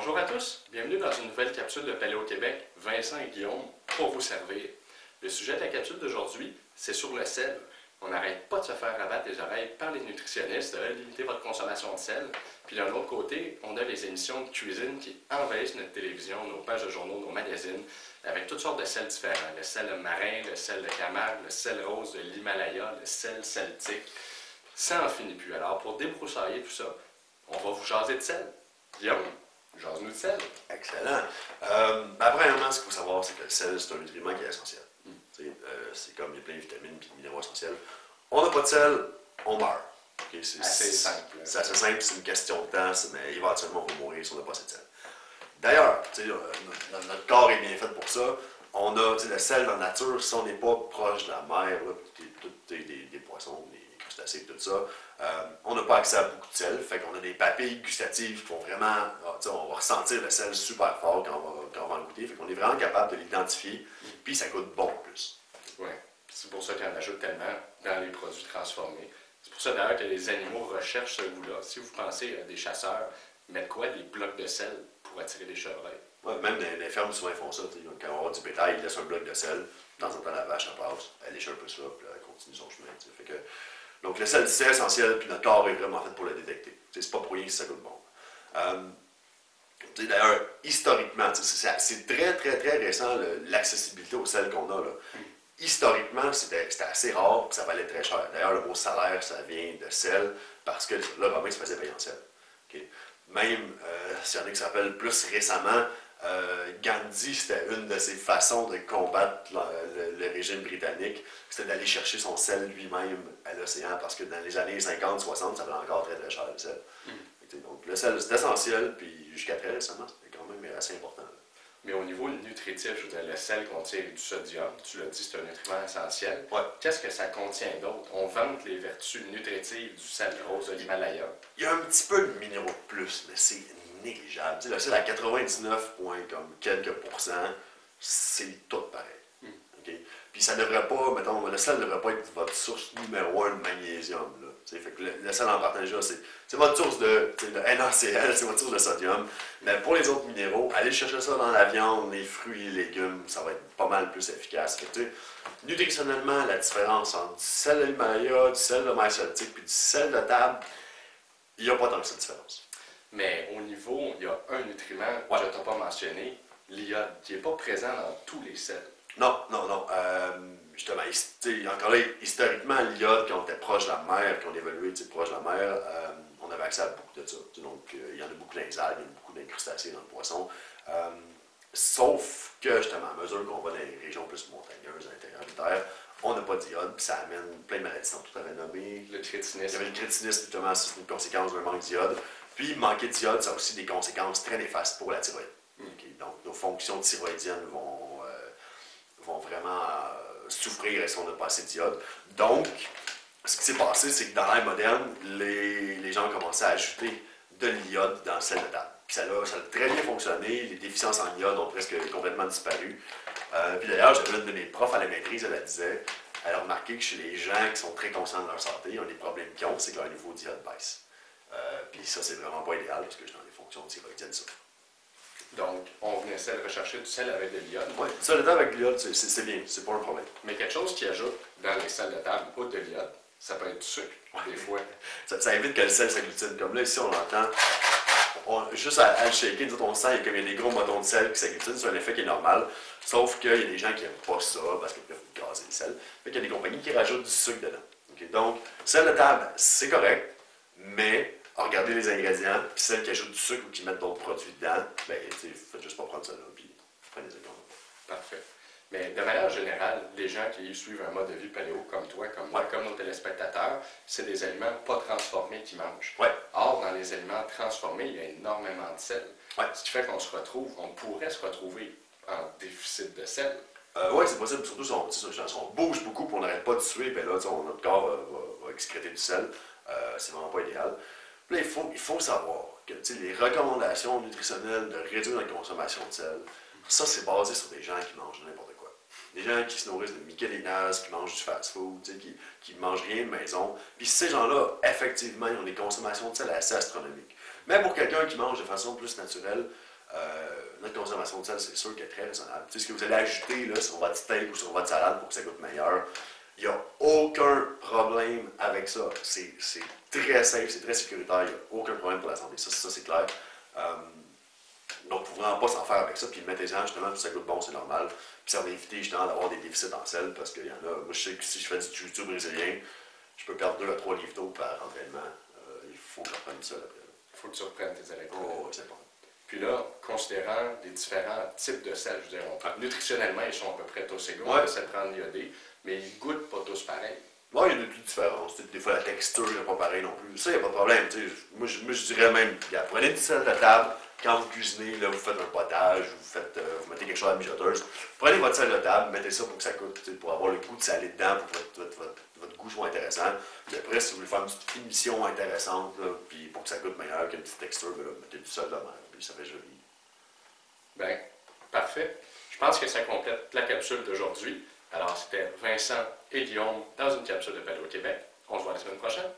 Bonjour à tous, bienvenue dans une nouvelle capsule de Paléo Québec. Vincent et Guillaume pour vous servir. Le sujet de la capsule d'aujourd'hui, c'est sur le sel. On n'arrête pas de se faire abattre les oreilles par les nutritionnistes de limiter votre consommation de sel. Puis d'un autre côté, on a les émissions de cuisine qui envahissent notre télévision, nos pages de journaux, nos magazines, avec toutes sortes de sels différents. Le sel marin, le sel de Camargue, le sel rose de l'Himalaya, le sel celtique. Ça n'en finit plus. Alors pour débroussailler tout ça, on va vous jaser de sel. Guillaume, jase-nous de sel. Excellent. Premièrement, ce qu'il faut savoir, c'est que le sel, c'est un nutriment qui est essentiel. C'est comme il y a plein de vitamines et de minéraux essentiels. On n'a pas de sel, on meurt. C'est assez simple. C'est assez simple, c'est une question de temps, mais éventuellement, on va mourir si on n'a pas assez de sel. D'ailleurs, notre corps est bien fait pour ça. On a le sel dans la nature, si on n'est pas proche de la mer, des poissons, des crustacés et tout ça, on n'a pas accès à beaucoup de sel, fait qu'on a des papilles gustatives qui vont vraiment, on va ressentir le sel super fort quand on va en goûter, fait qu'on est vraiment capable de l'identifier, puis ça goûte bon en plus. Oui, c'est pour ça qu'il y en ajoute tellement dans les produits transformés. C'est pour ça d'ailleurs que les animaux recherchent ce goût-là. Si vous pensez à des chasseurs, mettent quoi? Des blocs de sel pour attirer les chevreuils. Ouais, même les fermes, souvent, ils font ça. Quand on va du bétail, ils laissent un bloc de sel. De temps en temps, la vache, elle passe, elle lèche un peu ça, puis elle continue son chemin. Fait que, donc, le sel, c'est essentiel, puis notre corps est vraiment fait pour le détecter. C'est pas pour rien que ça goûte bon. D'ailleurs, historiquement, c'est très, très, très récent l'accessibilité au sel qu'on a. Là. Historiquement, c'était assez rare, puis ça valait très cher. D'ailleurs, le mot salaire, ça vient de sel, parce que le Romain se faisait payer en sel. Okay? Même, s'il y en a qui s'appellent plus récemment, Gandhi, c'était une de ses façons de combattre le régime britannique, c'était d'aller chercher son sel lui-même à l'océan, parce que dans les années 50-60, ça valait encore très très cher le sel. Donc le sel, c'est essentiel, puis jusqu'à très récemment, c'était quand même assez important. Mais au niveau nutritif, je veux dire, le sel contient du sodium, tu l'as dit, c'est un nutriment essentiel. Ouais. Qu'est-ce que ça contient d'autre? On vante les vertus nutritives du sel rose de l'Himalaya. Il y a un petit peu de minéraux de plus, mais c'est négligeable. Le sel à 99 comme quelques pourcents, c'est tout pareil. Okay? Puis ça devrait pas, mettons, le sel ne devrait pas être votre source numéro 1 de magnésium. Là. Fait que le sel en partant déjà, c'est votre source de NaCl, c'est votre source de sodium. Mais pour les autres minéraux, allez chercher ça dans la viande, les fruits, les légumes, ça va être pas mal plus efficace. Fait que, nutritionnellement, la différence entre du sel de l'Himalaya, du sel de mer celtique puis du sel de table, il n'y a pas tant que cette différence. Mais au niveau, il y a un nutriment que je ne t'ai pas mentionné, l'iode, qui n'est pas présent dans tous les sels. Non. Justement, encore là, historiquement, l'iode, quand on était proche de la mer, quand on évoluait proche de la mer, on avait accès à beaucoup de ça. Donc, il y en a beaucoup dans les algues, il y en a beaucoup d'incrustations dans le poisson. Sauf que, justement, à mesure qu'on va dans les régions plus montagneuses, à l'intérieur de terre, on n'a pas d'iode, puis ça amène plein de maladies, tout à fait nommées. Le crétinisme. Il y avait le crétinisme, justement, c'est une conséquence d'un manque d'iode. Puis, manquer d'iode, ça a aussi des conséquences très néfastes pour la thyroïde. Okay? Donc, nos fonctions thyroïdiennes vont vraiment souffrir si on n'a pas assez d'iode. Donc, ce qui s'est passé, c'est que dans l'ère moderne, les gens ont commencé à ajouter de l'iode dans le sel de table. Puis ça a très bien fonctionné, les déficiences en iode ont presque complètement disparu. Puis d'ailleurs, j'avais une de mes profs à la maîtrise, elle disait, elle a remarqué que chez les gens qui sont très conscients de leur santé, un des problèmes qu'ils ont, c'est que leur niveau d'iode baisse. Puis ça, c'est vraiment pas idéal, parce que dans les fonctions thyroïdiennes, ça. Donc, on venait rechercher du sel avec de l'iode. Oui, du sel de table avec l'iode, c'est bien, c'est pas un problème. Mais quelque chose qui ajoute dans les sels de table, outre de l'iode, ça peut être du sucre, des fois. Ça évite que le sel s'agglutine. Comme là, ici, on l'entend, juste à le shaker, on sent qu'il y a des gros motons de sel qui s'agglutinent, c'est un effet qui est normal. Sauf qu'il y a des gens qui n'aiment pas ça, parce qu'ils préfèrent gazer le sel. Fait qu'il y a des compagnies qui rajoutent du sucre dedans. Okay? Donc, sel de table, c'est correct, mais regardez les ingrédients, puis celles qui ajoutent du sucre ou qui mettent d'autres produits dedans, ben, faites juste pas prendre ça là, puis prenez des économies. Parfait. Mais de manière générale, les gens qui suivent un mode de vie paléo comme toi, comme moi, comme nos téléspectateurs, c'est des aliments pas transformés qu'ils mangent. Ouais. Or, dans les aliments transformés, il y a énormément de sel. Ouais. Ce qui fait qu'on pourrait se retrouver en déficit de sel. Oui, c'est possible, surtout si on bouge beaucoup et on n'arrête pas de suer, ben là, notre corps va excréter du sel. C'est vraiment pas idéal. Puis là, il faut savoir que les recommandations nutritionnelles de réduire la consommation de sel, ça, c'est basé sur des gens qui mangent n'importe quoi. Des gens qui se nourrissent de michelinases, qui mangent du fast-food, qui ne mangent rien de maison. Puis ces gens-là, effectivement, ils ont des consommations de sel assez astronomiques. Mais pour quelqu'un qui mange de façon plus naturelle, Notre consommation de sel, c'est sûr qu'elle est très raisonnable. Tu sais, ce que vous allez ajouter là, sur votre steak ou sur votre salade pour que ça goûte meilleur, il n'y a aucun problème avec ça. C'est très safe, c'est très sécuritaire, il n'y a aucun problème pour la santé. Ça c'est clair. Donc, il ne faut vraiment pas s'en faire avec ça, puis mettez-en justement, puis ça goûte bon, c'est normal. Puis ça va éviter justement d'avoir des déficits en sel, parce qu'il y en a. Moi, je sais que si je fais du jiu-jitsu brésilien, je peux perdre 2 à 3 livres d'eau par entraînement. Il faut que je reprenne ça après. Il faut que tu reprennes tes électrolytes. Oh, c'est bon. Puis là, considérant les différents types de sel, je veux dire, nutritionnellement, ils sont à peu près tous égaux, Ouais. le sel prendre iodé, mais ils goûtent pas tous pareil. Bon, il y a des petites différences. Des fois, la texture n'est pas pareille non plus. Ça, il n'y a pas de problème. Moi, je dirais même, prenez du sel de table. Quand vous cuisinez, là, vous faites un potage, vous mettez quelque chose à la mijoteuse. Prenez votre sel de table, mettez ça pour que ça coûte, pour avoir le goût de salé dedans, pour que votre goût soit intéressant. Puis après, si vous voulez faire une petite finition intéressante, là, puis pour que ça goûte meilleur, qu'il y ait une petite texture, ben là, mettez du sel de mer, puis ça fait joli. Bien, parfait. Je pense que ça complète la capsule d'aujourd'hui. Alors, c'était Vincent et Guillaume dans une capsule de Paléo Québec. On se voit la semaine prochaine.